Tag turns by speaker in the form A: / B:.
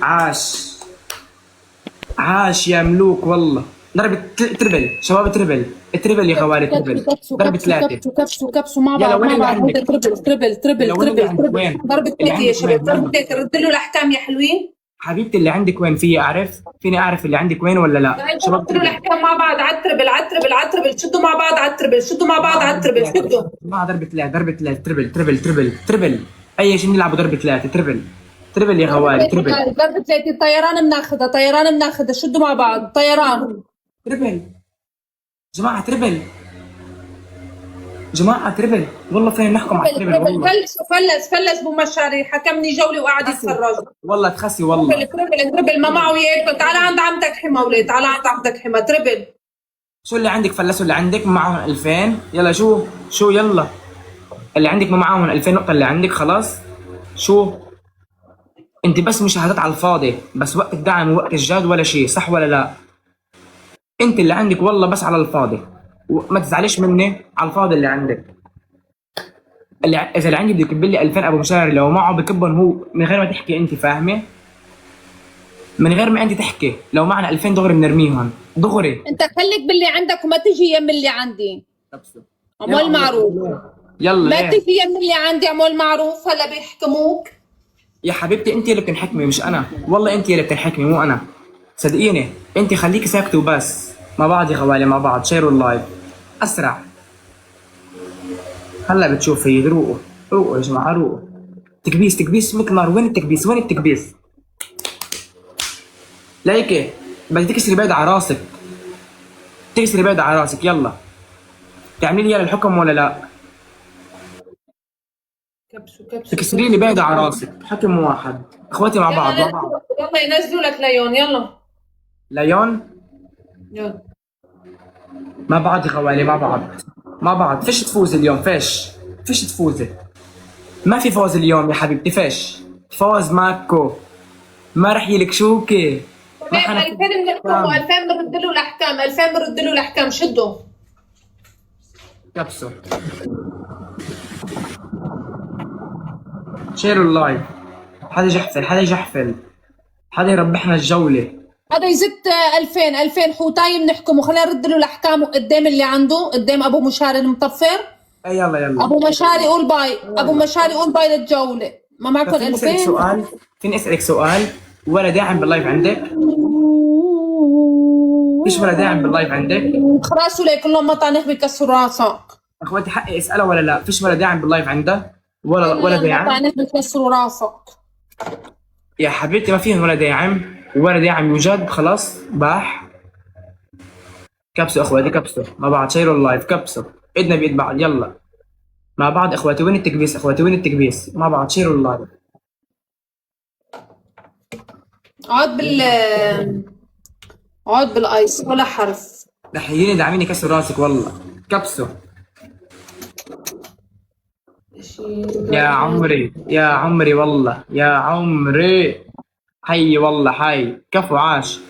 A: عاش عاش يا ملوك والله. ضربت تربل شباب، تربل تربل يا خوالي، تربل ضربت ثلاثة.
B: كبسوا مع
A: يلا
B: بعض
A: وين
B: مع
A: اللي
B: بعض.
A: عندك؟
B: هيدا تربل
A: يلا وين اللي عندك؟
B: تربل.
A: وين
B: ضربة
A: اللي
B: ثلاثة يا
A: عندك؟ وين
B: شباب، ضربة
A: يلا
B: ثلاثة. ردوا له الأحكام يا حلوين.
A: حبيبتي، اللي عندك وين؟ فيي اعرف، فيني اعرف اللي عندك وين ولا لا؟
B: هيدا
A: شباب
B: ردوا له
A: تربل.
B: الأحكام مع بعض على التربل شدوا مع بعض على التربل، شدوا مع بعض على التربل، شدوا.
A: جماعة ضربة ثلاثة، ضربة ثلاثة، تربل أي شيء نلعبوا ضربة ثلاثة، تربل يا خوالي، تربل
B: ضربة ثلاثة. طيران بناخدها، شدوا مع بعض طيران.
A: تربل. جماعة تربل، جماعة تربل والله، فين نحكم على التربل والله.
B: فلس ابو مشاري، حكمني جولة وقاعد يتفرج.
A: والله تخسي والله.
B: تربل ما معه وياك. تعال عند عمتك حما ولاد، تعال عند عمتك حما. تربل.
A: شو اللي عندك؟ فلسوا اللي عندك معهم 2000. يلا شو يلا اللي عندك ما معاهم 2000 نقطة اللي عندك خلاص. شو انت بس مشاهدات على الفاضي، بس وقت الدعم ووقت الجاد ولا شيء، صح ولا لا؟ انت اللي عندك والله بس على الفاضي، وما تزعليش مني، على الفاضي اللي عندك. اذا اللي عندي بده يكب لي 2000 ابو مشاري، لو معه بكبهم هو من غير ما تحكي انت، فاهمه؟ من غير ما انت تحكي، لو معنا 2000 دغري بنرميهم دغري.
B: انت خليك باللي عندك وما تجي يم اللي عندي. عمول معروف.
A: يلا
B: ما تجي يم اللي عندي. عمول معروف. هلا بيحكموك
A: يا حبيبتي، انت اللي بتنحكمي مش انا، والله انت اللي بتنحكمي مو انا، صدقيني. انت خليكي ساكته وبس. مع بعض يا خوالي، مع بعض، شيروا اللايف اسرع. هلا بتشوفي. روقوا يا جماعه، روقوا. تكبيس مثل نار. وين التكبيس؟ لايكي بدك تكسري بيض على راسك، يلا تعملي لي الحكم ولا لا؟
B: كبسوا
A: تكسري لي بيض على راسك، حكم واحد. اخواتي مع بعض.
B: يلا ينزلوا لك ليون. يلا
A: ليون مع بعض يا خوالي، مع بعض. فيش تفوزي اليوم، فيش تفوزي. ما في فوز اليوم يا حبيبتي، فيش فوز ماكو. ما رح يلكشوكي.
B: 2000 بنحكموا. 2000 بنرد له الاحكام. 2000 بنرد له الاحكام. شدوا.
A: كبسوا. شيروا اللايف. حدا يجحفل، حدا يربحنا الجولة.
B: هذا يزت 2000 حوتاي بنحكمه. خلينا نرد له الاحكام قدام اللي عنده، قدام ابو مشاري المطفر.
A: يلا
B: ابو مشاري قول باي للجولة. ما معكم 2000؟
A: فيني اسألك سؤال؟ ولا داعم باللايف عندك؟ فيش ولا داعم باللايف عندك؟
B: خلاص ليه كلهم مطانيخ بيكسروا راسك.
A: اخواتي حقي اسألها ولا لا؟ فيش ولا داعم باللايف عنده؟ ولا داعم؟
B: مطانيخ بيكسروا راسك
A: يا حبيبتي، ما فيهم ولا داعم يوجد. خلاص باح. كبسوا اخواتي، كبسوا مع بعض. شيروا اللايف، كبسوا ايدنا بايد بعض. يلا مع بعض اخواتي. وين التكبيس؟ مع بعض شيروا اللايف.
B: اقعد بالايس ولا حرف.
A: دحييني دعميني كسر راسك والله. كبسوا يا عمري والله، يا عمري. حي والله حي. كفو. عاش